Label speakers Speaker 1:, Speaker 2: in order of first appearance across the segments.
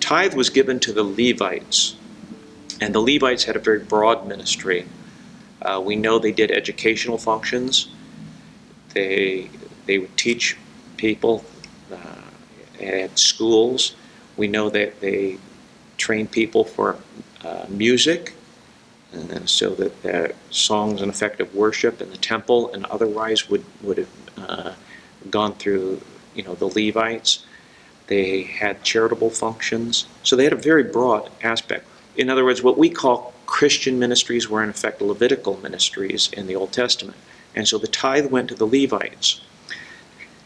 Speaker 1: tithe was given to the Levites, and the Levites had a very broad ministry. We know they did educational functions. They would teach people at schools. We know that they trained people for music, so that their songs and effective worship in the temple and otherwise would have gone through, the Levites. They had charitable functions. So they had a very broad aspect. In other words, what we call Christian ministries were in effect Levitical ministries in the Old Testament. And so the tithe went to the Levites.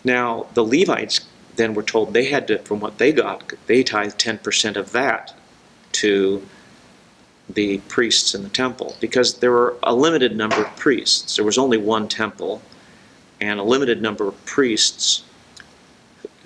Speaker 1: Now, the Levites then were told they had to, from what they got, they tithed 10% of that to the priests in the temple, because there were a limited number of priests. There was only one temple and a limited number of priests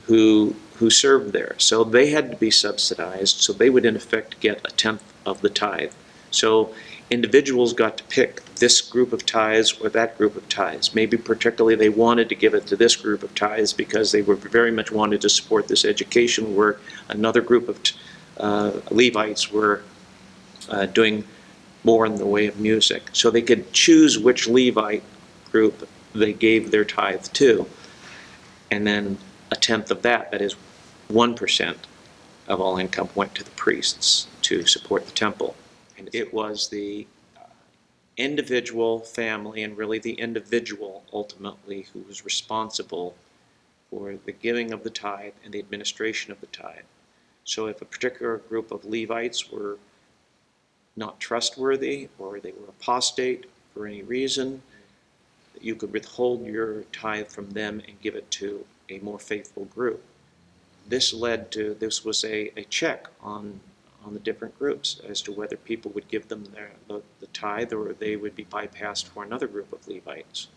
Speaker 1: who served there. So they had to be subsidized, so they would in effect get a tenth of the tithe. So individuals got to pick this group of tithes or that group of tithes. Maybe particularly they wanted to give it to this group of tithes because they were very much wanted to support this education work. Another group of Levites were doing more in the way of music. So they could choose which Levite group they gave their tithe to. And then a tenth of that, that is 1% of all income, went to the priests to support the temple. And it was the individual family, and really the individual ultimately, who was responsible for the giving of the tithe and the administration of the tithe. So if a particular group of Levites were not trustworthy or they were apostate for any reason, you could withhold your tithe from them and give it to a more faithful group. This was a check on the different groups as to whether people would give them the tithe or they would be bypassed for another group of Levites.